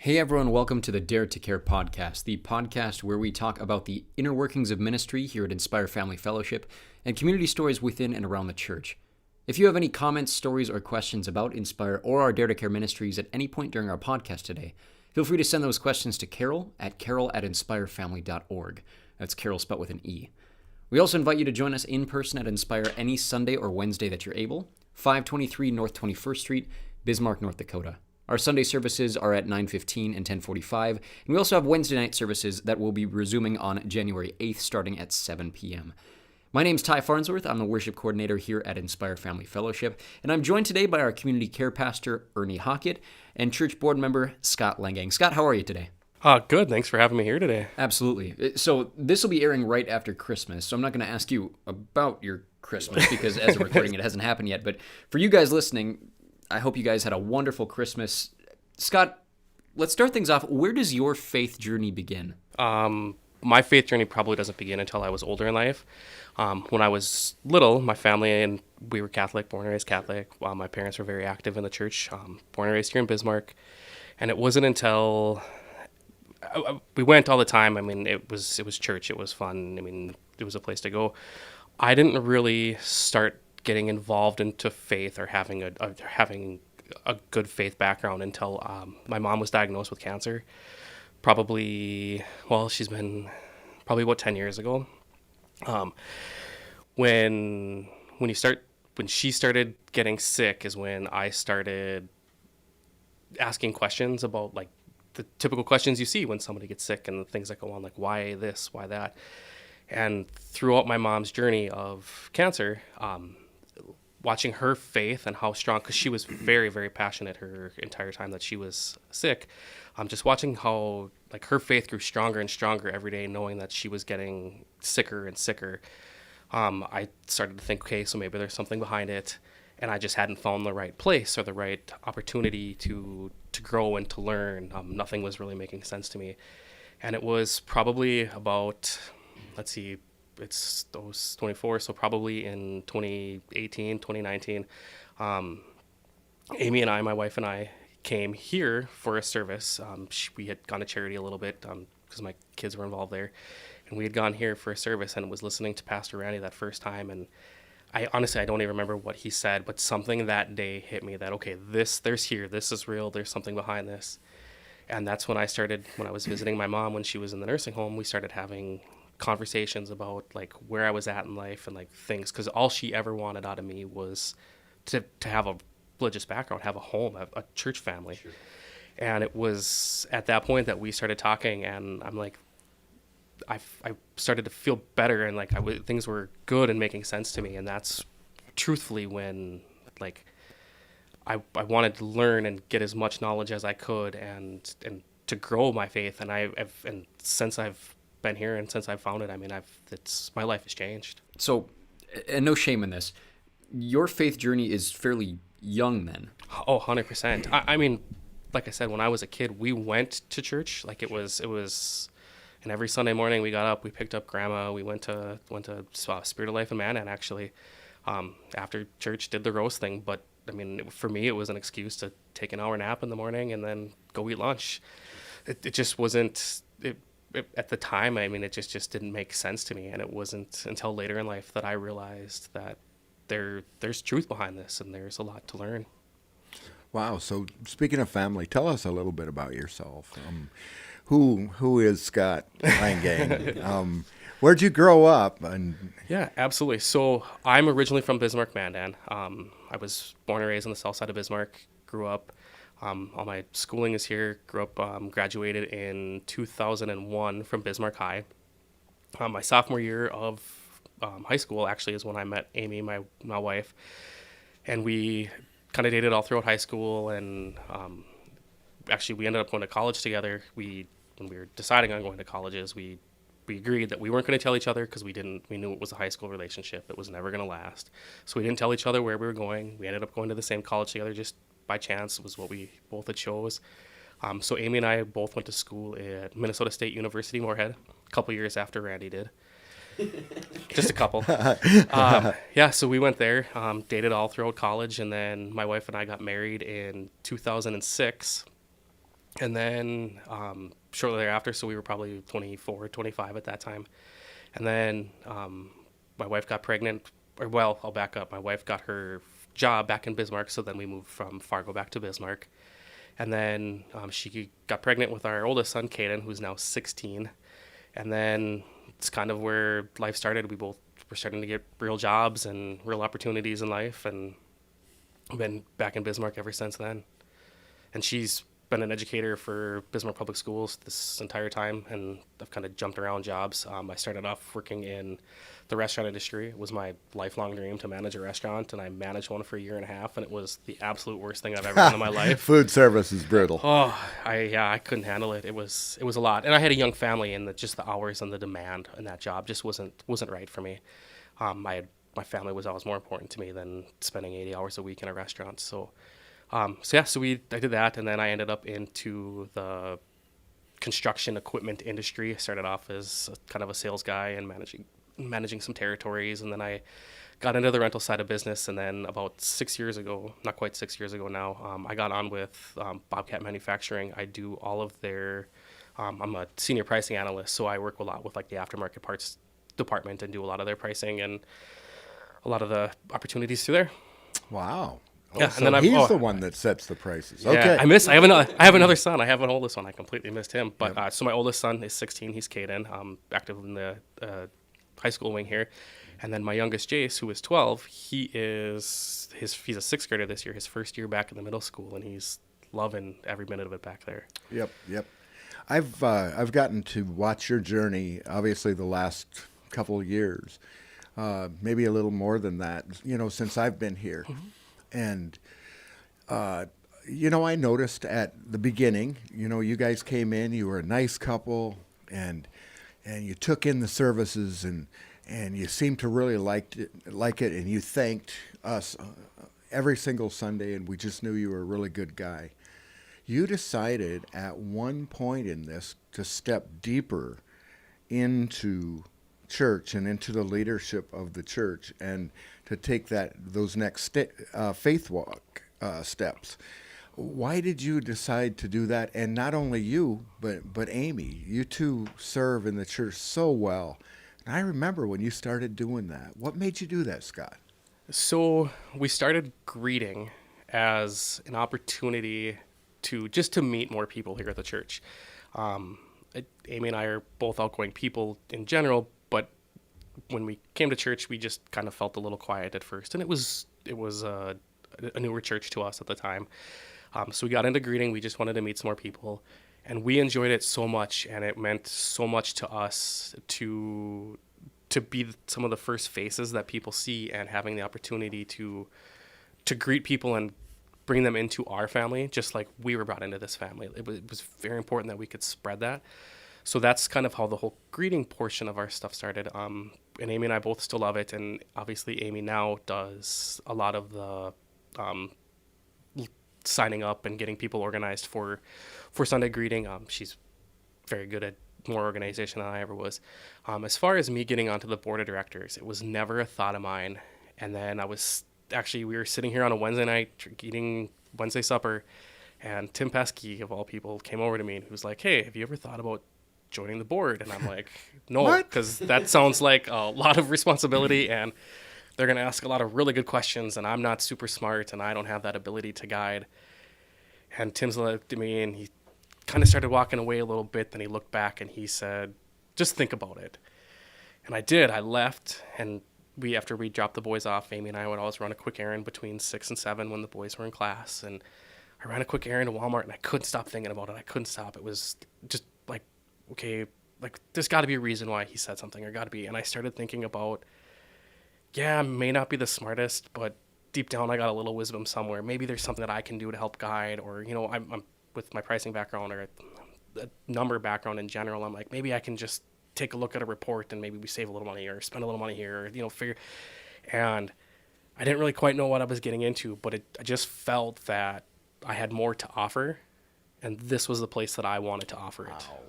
Hey everyone, welcome to the Dare to Care podcast, the podcast where we talk about the inner workings of ministry here at Inspire Family Fellowship and community stories within and around the church. If you have any comments, stories, or questions about Inspire or our Dare to Care ministries at any point during our podcast today, feel free to send those questions to carol@inspirefamily.org. That's Carol spelled with an E. We also invite you to join us in person at Inspire any Sunday or Wednesday that you're able, 523 North 21st Street, Bismarck, North Dakota. Our Sunday services are at 9:15 and 10:45, and we also have Wednesday night services that will be resuming on January 8th starting at 7 p.m. My name's Ty Farnsworth. I'm the worship coordinator here at Inspire Family Fellowship, and I'm joined today by our community care pastor, Ernie Hockett, and church board member, Scot Leingang. Scott, how are you today? Good. Thanks for having me here today. Absolutely. So this will be airing right after Christmas, so I'm not going to ask you about your Christmas because as of recording it hasn't happened yet, but for you guys listening, I hope you guys had a wonderful Christmas. Scott, let's start things off. Where does your faith journey begin? My faith journey probably doesn't begin until I was older in life. When I was little, my family and we were Catholic, born and raised Catholic. My parents were very active in the church, born and raised here in Bismarck. And it wasn't until we went all the time. I mean, it was church. It was fun. I mean, it was a place to go. I didn't really start getting involved into faith or having a good faith background until my mom was diagnosed with cancer. She's been probably about 10 years ago. When she started getting sick is when I started asking questions about like the typical questions you see when somebody gets sick and the things that go on, like why this, why that. And throughout my mom's journey of cancer, watching her faith and how strong, because she was very, very passionate her entire time that she was sick. Just watching how like her faith grew stronger and stronger every day, knowing that she was getting sicker and sicker. I started to think, okay, so maybe there's something behind it, and I just hadn't found the right place or the right opportunity to grow and to learn. Nothing was really making sense to me, and it was probably about, it's those 24, so probably in 2018, 2019, Amy and I, my wife and I, came here for a service. We had gone to charity a little bit because my kids were involved there, and we had gone here for a service and was listening to Pastor Randy that first time, and I honestly don't even remember what he said, but something that day hit me that, okay, this is real, there's something behind this. And that's when I was visiting my mom when she was in the nursing home, we started having conversations about like where I was at in life and like things, because all she ever wanted out of me was to have a religious background, have a home, a church family. Sure. And it was at that point that we started talking, and I'm like, I started to feel better, and like things were good and making sense to me. And that's truthfully when like I wanted to learn and get as much knowledge as I could and to grow my faith. And since I've been here and since I've found it, I mean, my life has changed. So, and no shame in this, your faith journey is fairly young then. Oh, 100%. I mean, like I said, when I was a kid, we went to church. Like it was, and every Sunday morning we got up, we picked up grandma, we went to Spirit of Life in Mandan actually, after church, did the roast thing. But I mean, for me, it was an excuse to take an hour nap in the morning and then go eat lunch. It just wasn't, at the time, I mean, it just didn't make sense to me. And it wasn't until later in life that I realized that there's truth behind this and there's a lot to learn. Wow. So speaking of family, tell us a little bit about yourself. Who is Scot Leingang? Where'd you grow up? Yeah, absolutely. So I'm originally from Bismarck, Mandan. I was born and raised on the south side of Bismarck, grew up. All my schooling is here, grew up, graduated in 2001 from Bismarck High. My sophomore year of high school actually is when I met Amy, my wife, and we kind of dated all throughout high school, and actually we ended up going to college together. When we were deciding on going to colleges, we agreed that we weren't going to tell each other because we knew it was a high school relationship. It was never going to last. So we didn't tell each other where we were going. We ended up going to the same college together just by chance. It was what we both had chose. So Amy and I both went to school at Minnesota State University, Moorhead, a couple years after Randy did. Just a couple. So we went there, dated all throughout college, and then my wife and I got married in 2006. And then shortly thereafter, so we were probably 24, 25 at that time. And then my wife got pregnant, or well, I'll back up. My wife got her job back in Bismarck, so then we moved from Fargo back to Bismarck. And then she got pregnant with our oldest son, Caden, who's now 16. And then it's kind of where life started. We both were starting to get real jobs and real opportunities in life, and been back in Bismarck ever since then. And she's been an educator for Bismarck Public Schools this entire time, and I've kind of jumped around jobs. I started off working in the restaurant industry. It was my lifelong dream to manage a restaurant, and I managed one for a year and a half, and it was the absolute worst thing I've ever done in my life. Food service is brutal. Oh, I couldn't handle it. It was a lot, and I had a young family, and just the hours and the demand in that job just wasn't right for me. My family was always more important to me than spending 80 hours a week in a restaurant. So I did that, and then I ended up into the construction equipment industry. I started off as kind of a sales guy and managing some territories, and then I got into the rental side of business. And then about 6 years ago, not quite 6 years ago now, I got on with Bobcat Manufacturing. I do all of their. I'm a senior pricing analyst, so I work a lot with like the aftermarket parts department and do a lot of their pricing and a lot of the opportunities through there. Wow. Oh, Yeah, so and then he's the one that sets the prices. Yeah, Okay. I have another son. I have an oldest one. I completely missed him. But so my oldest son is 16. He's Caden. Active in the high school wing here. And then my youngest Jace, who is 12, he's a sixth grader this year. His first year back in the middle school, and he's loving every minute of it back there. Yep. I've gotten to watch your journey. Obviously, the last couple of years, maybe a little more than that. Since I've been here. Mm-hmm. And, I noticed at the beginning, you guys came in, you were a nice couple, and you took in the services, and you seemed to really like it, and you thanked us every single Sunday, and we just knew you were a really good guy. You decided at one point in this to step deeper into church and into the leadership of the church, and to take those next faith walk steps. Why did you decide to do that? And not only you, but Amy, you two serve in the church so well. And I remember when you started doing that. What made you do that, Scott? So we started greeting as an opportunity to meet more people here at the church. Amy and I are both outgoing people in general, but when we came to church, we just kind of felt a little quiet at first, and it was a newer church to us at the time. So we got into greeting. We just wanted to meet some more people, and we enjoyed it so much, and it meant so much to us to be some of the first faces that people see, and having the opportunity to greet people and bring them into our family, just like we were brought into this family. It was very important that we could spread that. So that's kind of how the whole greeting portion of our stuff started. And Amy and I both still love it. And obviously Amy now does a lot of the signing up and getting people organized for Sunday greeting. She's very good at more organization than I ever was. As far as me getting onto the board of directors, it was never a thought of mine. And then we were sitting here on a Wednesday night eating Wednesday supper, and Tim Pesky, of all people, came over to me and he was like, "Hey, have you ever thought about joining the board?" And I'm like, "No," because that sounds like a lot of responsibility, and they're going to ask a lot of really good questions, and I'm not super smart, and I don't have that ability to guide. And Tim's looked at me, and he kind of started walking away a little bit. Then he looked back, and he said, "Just think about it." And I did. I left, and after we dropped the boys off, Amy and I would always run a quick errand between 6 and 7 when the boys were in class. And I ran a quick errand to Walmart, and I couldn't stop thinking about it. I couldn't stop. It was just like, okay, like there's got to be a reason why he said something, or got to be. And I started thinking about, I may not be the smartest, but deep down I got a little wisdom somewhere. Maybe there's something that I can do to help guide, or, I'm with my pricing background or a number background in general. I'm like, maybe I can just take a look at a report and maybe we save a little money or spend a little money here, or, figure. And I didn't really quite know what I was getting into, but I just felt that I had more to offer, and this was the place that I wanted to offer it. Wow.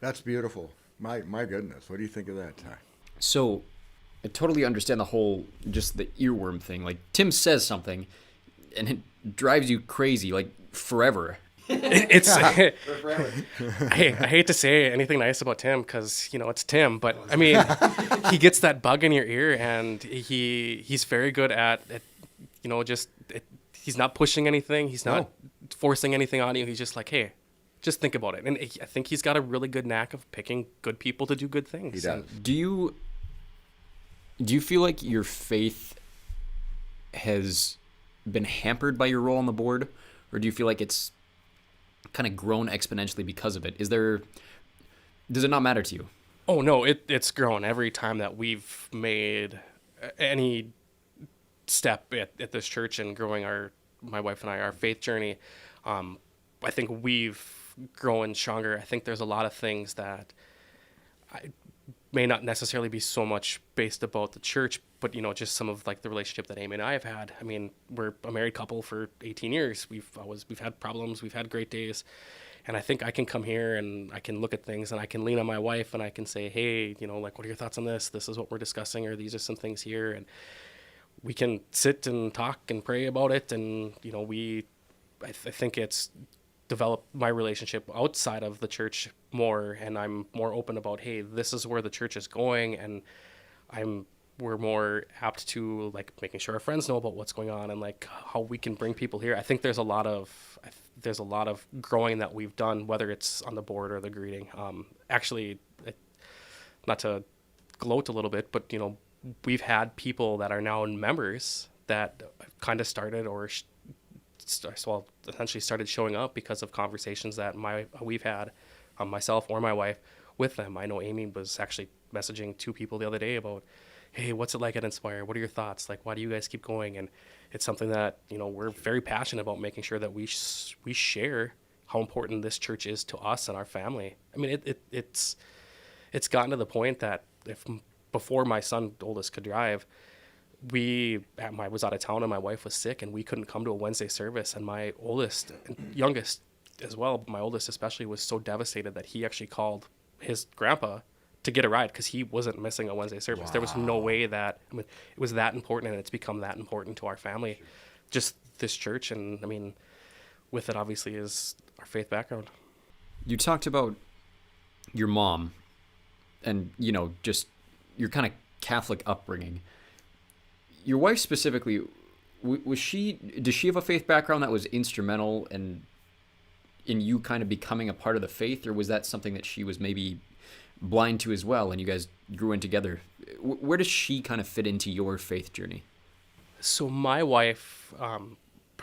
That's beautiful. My goodness. What do you think of that, Ty? So I totally understand the whole, just the earworm thing. Like, Tim says something and it drives you crazy, like forever. it's I hate to say anything nice about Tim because it's Tim, but I mean he gets that bug in your ear, and he's very good at he's not pushing anything, he's not forcing anything on you. He's just like, hey, just think about it. And I think he's got a really good knack of picking good people to do good things. He does. Do you feel like your faith has been hampered by your role on the board, or do you feel like it's kind of grown exponentially because of it? Does it not matter to you? Oh no, it's grown every time that we've made any step at this church and growing my wife and I, our faith journey. I think we've grown stronger. I think there's a lot of things that may not necessarily be so much based about the church, but just some of like the relationship that Amy and I have had. I mean, we're a married couple for 18 years. We've had problems, we've had great days, and I think I can come here and I can look at things and I can lean on my wife and I can say, hey, like, what are your thoughts on this? This is what we're discussing, or these are some things here, and we can sit and talk and pray about it. And I think it's developed my relationship outside of the church more, and I'm more open about, hey, this is where the church is going, and we're more apt to like making sure our friends know about what's going on and like how we can bring people here. I think there's a lot of growing that we've done, whether it's on the board or the greeting. Actually, not to gloat a little bit, but we've had people that are now members that kind of started or essentially started showing up because of conversations that we've had, myself or my wife, with them. I know Amy was actually messaging 2 people the other day about, hey, what's it like at Inspire? What are your thoughts? Like, why do you guys keep going? And it's something that, we're very passionate about, making sure that we share how important this church is to us and our family. I mean, it's gotten to the point that before my son, oldest, could drive, I was out of town and my wife was sick and we couldn't come to a Wednesday service, and my oldest and youngest as well, my oldest especially, was so devastated that he actually called his grandpa to get a ride because he wasn't missing a Wednesday service. Wow. There was no way that, it was that important, and it's become that important to our family, just this church. And I mean, with it obviously is our faith background. You talked about your mom and, just your kind of Catholic upbringing. Your wife specifically, does she have a faith background that was instrumental in you kind of becoming a part of the faith, or was that something that she was maybe blind to as well and you guys grew in together? Where does she kind of fit into your faith journey? So my wife,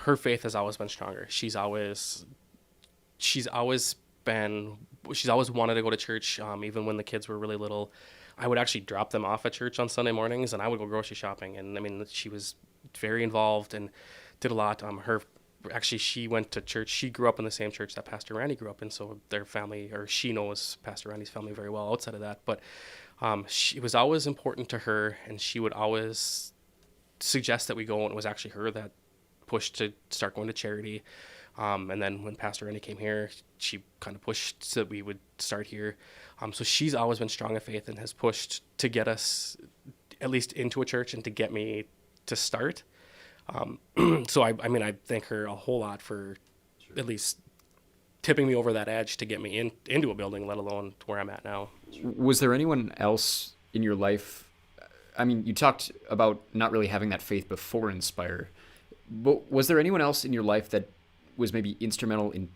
her faith has always been stronger. She's always wanted to go to church. Even when the kids were really little, I would actually drop them off at church on Sunday mornings and I would go grocery shopping. And I mean, she was very involved and did a lot. She went to church. She grew up in the same church that Pastor Randy grew up in. So their family, or she knows Pastor Randy's family very well outside of that. But it was always important to her, and she would always suggest that we go. And it was actually her that pushed to start going to charity. And then when Pastor Randy came here, she kind of pushed so that we would start here. So she's always been strong in faith and has pushed to get us at least into a church and to get me to start. So I thank her a whole lot for at least tipping me over that edge to get me into a building, let alone to where I'm at now. Was there anyone else in your life? I mean, you talked about not really having that faith before Inspire, but was there anyone else in your life that was maybe instrumental in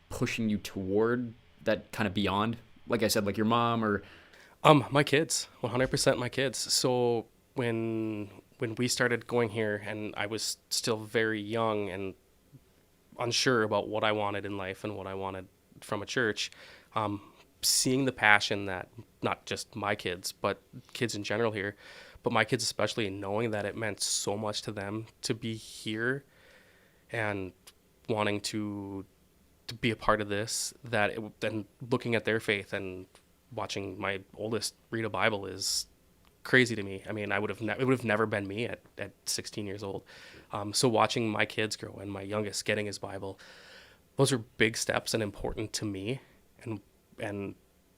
pushing you toward that kind of beyond? Like I said, like your mom or... My kids, 100% my kids. So when we started going here and I was still very young and unsure about what I wanted in life and what I wanted from a church, seeing the passion that not just my kids, but kids in general here, but my kids especially, knowing that it meant so much to them to be here and wanting to be a part of this, then looking at their faith and watching my oldest read a Bible is crazy to me. I mean, it would have never been me at 16 years old. So watching my kids grow and my youngest getting his Bible, those are big steps and important to me. And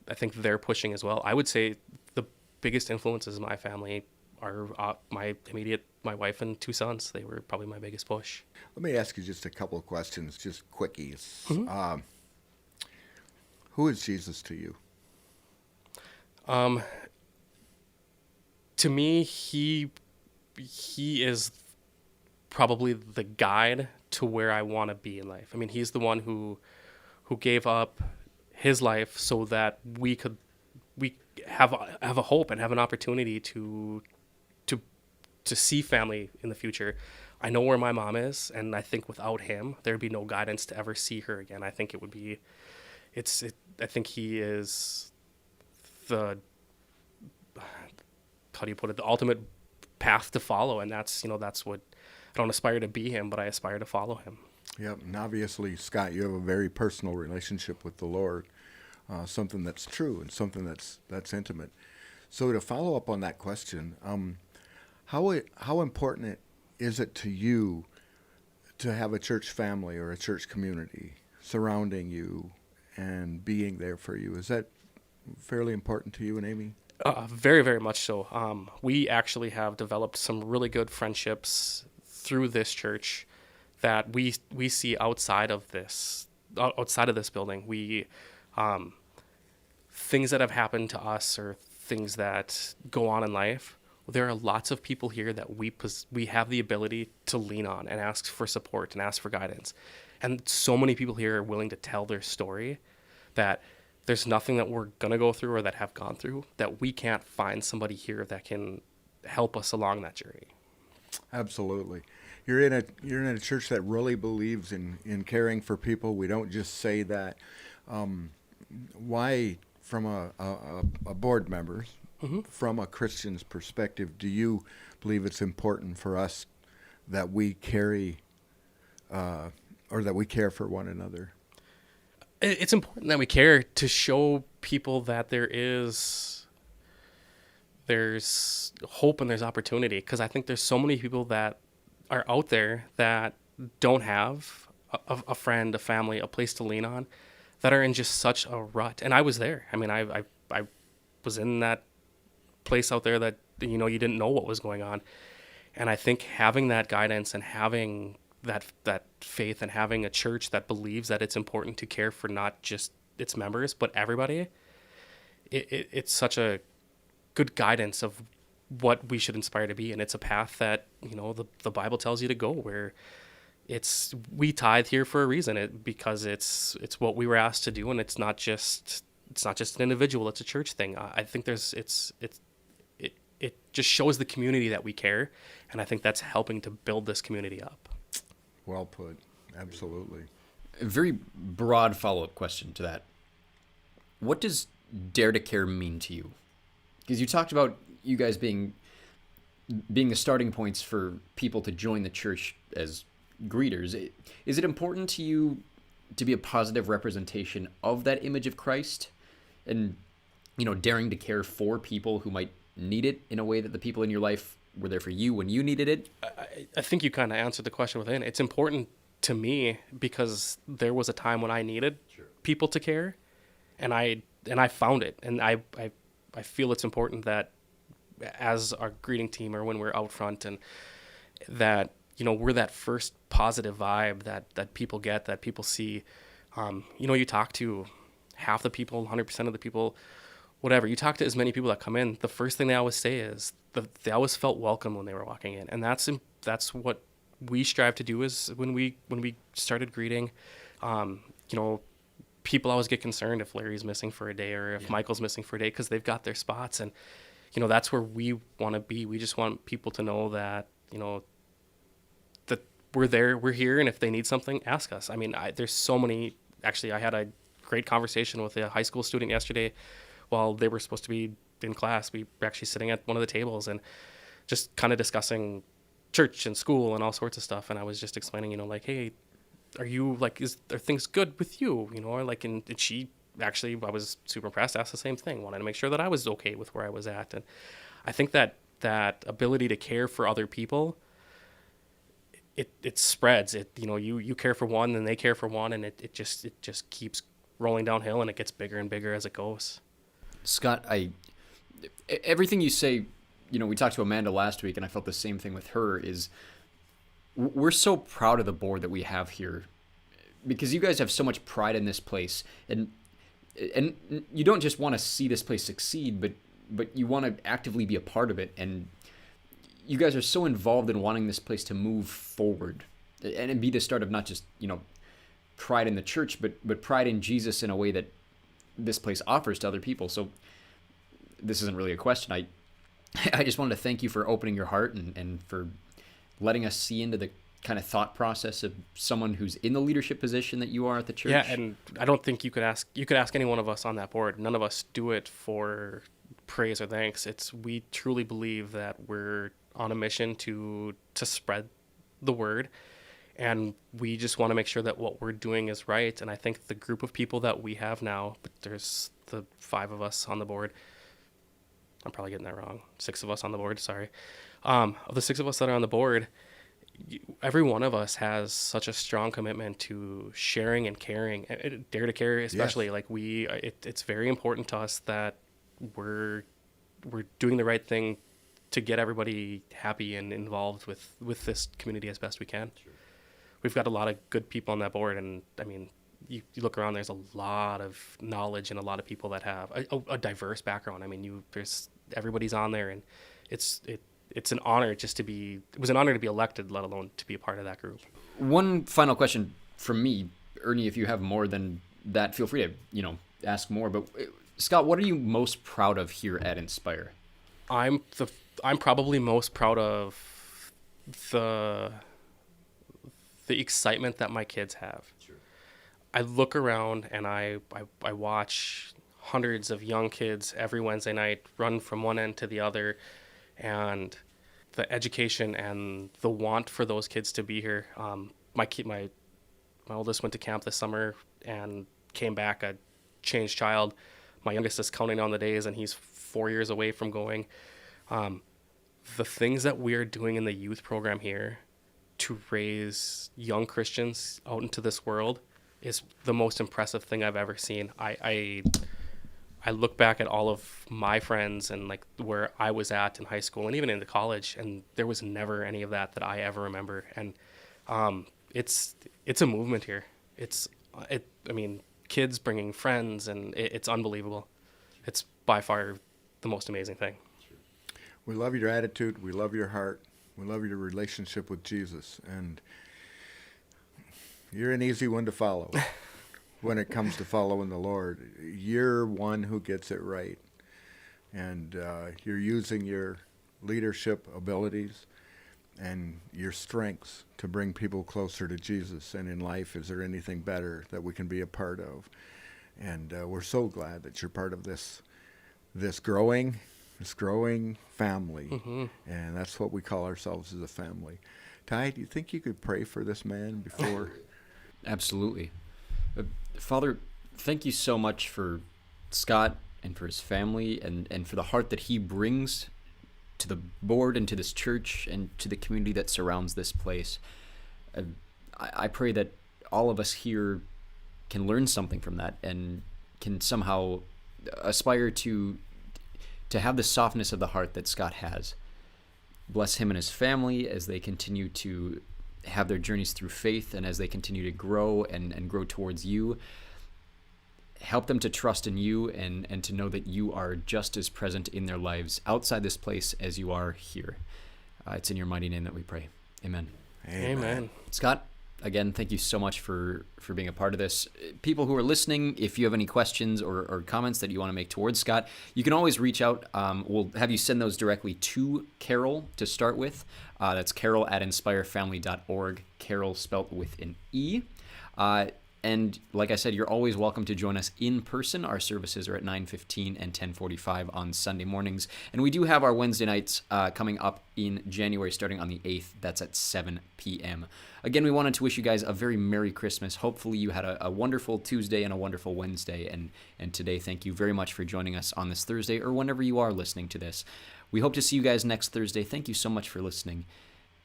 I think they're pushing as well. I would say the biggest influences in my family my wife and two sons. They were probably my biggest push. Let me ask you just a couple of questions, just quickies. Mm-hmm. Who is Jesus to you? To me, he is probably the guide to where I want to be in life. I mean, he's the one who gave up his life so that we have a hope and have an opportunity to see family in the future. I know where my mom is, and I think without him, there'd be no guidance to ever see her again. I think it would be, I think he is the, how do you put it, the ultimate path to follow, and that's what, I don't aspire to be him, but I aspire to follow him. Yep, and obviously, Scott, you have a very personal relationship with the Lord, something that's true and something that's intimate. So to follow up on that question, how important is it to you to have a church family or a church community surrounding you and being there for you? Is that fairly important to you and Amy? Very, very much so. We actually have developed some really good friendships through this church that we see outside of this building. We things that have happened to us or things that go on in life. There are lots of people here that we have the ability to lean on and ask for support and ask for guidance. And so many people here are willing to tell their story that there's nothing that we're going to go through or that have gone through that we can't find somebody here that can help us along that journey. Absolutely. You're in a church that really believes in caring for people. We don't just say that. Why, from a board member, Mm-hmm. from a Christian's perspective, do you believe it's important for us that we carry or that we care for one another? It's important that we care to show people that there's hope and there's opportunity, because I think there's so many people that are out there that don't have a friend, a family, a place to lean on, that are in just such a rut. And I was there. I mean, I was in that place out there that you didn't know what was going on. And I think having that guidance and having that faith and having a church that believes that it's important to care for not just its members but everybody, it's such a good guidance of what we should inspire to be. And it's a path that the Bible tells you to go, where we tithe here for a reason, because it's what we were asked to do, and it's not just an individual, it's a church thing. I think it just shows the community that we care, and I think that's helping to build this community up. Well put. Absolutely. A very broad follow-up question to that. What does Dare to Care mean to you? Because you talked about you guys being the starting points for people to join the church as greeters. Is it important to you to be a positive representation of that image of Christ, and daring to care for people who might need it in a way that the people in your life were there for you when you needed it? I think you kind of answered the question within. It's important to me because there was a time when I needed people to care, and I found it. And I feel it's important that as our greeting team, or when we're out front, and that we're that first positive vibe that people get, that people see. You talk to half the people, 100% of the people, whatever. You talk to as many people that come in, the first thing they always say is they always felt welcome when they were walking in. And that's what we strive to do. Is when we started greeting, people always get concerned if Larry's missing for a day or if Michael's missing for a day, because they've got their spots. And, that's where we want to be. We just want people to know that, that we're there, we're here. And if they need something, ask us. I mean, there's so many. Actually, I had a great conversation with a high school student yesterday while they were supposed to be in class. We were actually sitting at one of the tables and just kind of discussing church and school and all sorts of stuff. And I was just explaining, hey, are things good with you? And she actually, I was super impressed, asked the same thing, wanted to make sure that I was okay with where I was at. And I think that ability to care for other people, it spreads. You care for one, and they care for one, and it just keeps rolling downhill, and it gets bigger and bigger as it goes. Scott, everything you say we talked to Amanda last week, and I felt the same thing with her, is we're so proud of the board that we have here, because you guys have so much pride in this place, and you don't just want to see this place succeed, but you want to actively be a part of it, and you guys are so involved in wanting this place to move forward and be the start of not just, pride in the church, but pride in Jesus in a way that this place offers to other people. So this isn't really a question. I just wanted to thank you for opening your heart and for letting us see into the kind of thought process of someone who's in the leadership position that you are at the church. Yeah, and I don't think you could ask any one of us on that board. None of us do it for praise or thanks. We truly believe that we're on a mission to spread the word, and we just want to make sure that what we're doing is right. And I think the group of people that we have now, there's the 5 of us on the board. I'm probably getting that wrong. 6 of us on the board, sorry. Of the 6 of us that are on the board, every one of us has such a strong commitment to sharing and caring. Dare to care, especially. Yes. Like it's very important to us that we're doing the right thing to get everybody happy and involved with this community as best we can. Sure. We've got a lot of good people on that board, and I mean, you look around, there's a lot of knowledge and a lot of people that have a diverse background. I mean, everybody's on there, and it's an honor it was an honor to be elected, let alone to be a part of that group. One final question from me, Ernie, if you have more than that, feel free to, ask more. But Scott, what are you most proud of here at Inspire? I'm probably most proud of the excitement that my kids have. Sure. I look around and I watch hundreds of young kids every Wednesday night run from one end to the other, and the education and the want for those kids to be here. My oldest went to camp this summer and came back a changed child. My youngest is counting down the days, and he's 4 years away from going. The things that we are doing in the youth program here to raise young Christians out into this world is the most impressive thing I've ever seen. I look back at all of my friends and like where I was at in high school and even into college, and there was never any of that I ever remember. And it's a movement here. Kids bringing friends, and it's unbelievable. It's by far the most amazing thing. We love your attitude. We love your heart. We love your relationship with Jesus. And you're an easy one to follow when it comes to following the Lord. You're one who gets it right. And you're using your leadership abilities and your strengths to bring people closer to Jesus. And in life, is there anything better that we can be a part of? And we're so glad that you're part of this growing family. Mm-hmm. And that's what we call ourselves, as a family. Ty, do you think you could pray for this man before? Absolutely. Father, thank you so much for Scott and for his family and for the heart that he brings to the board and to this church and to the community that surrounds this place. I pray that all of us here can learn something from that and can somehow aspire to have the softness of the heart that Scott has. Bless him and his family as they continue to have their journeys through faith and as they continue to grow and grow towards you. Help them to trust in you and to know that you are just as present in their lives outside this place as you are here. It's in your mighty name that we pray. Amen. Amen. Scott, again, thank you so much for being a part of this. People who are listening, if you have any questions or comments that you want to make towards Scott, you can always reach out. We'll have you send those directly to Carol to start with. That's carol@inspirefamily.org, Carol spelt with an E. And like I said, you're always welcome to join us in person. Our services are at 9:15 and 10:45 on Sunday mornings. And we do have our Wednesday nights coming up in January, starting on the 8th. That's at 7 p.m. Again, we wanted to wish you guys a very Merry Christmas. Hopefully you had a wonderful Tuesday and a wonderful Wednesday. And today, thank you very much for joining us on this Thursday or whenever you are listening to this. We hope to see you guys next Thursday. Thank you so much for listening,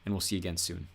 and we'll see you again soon.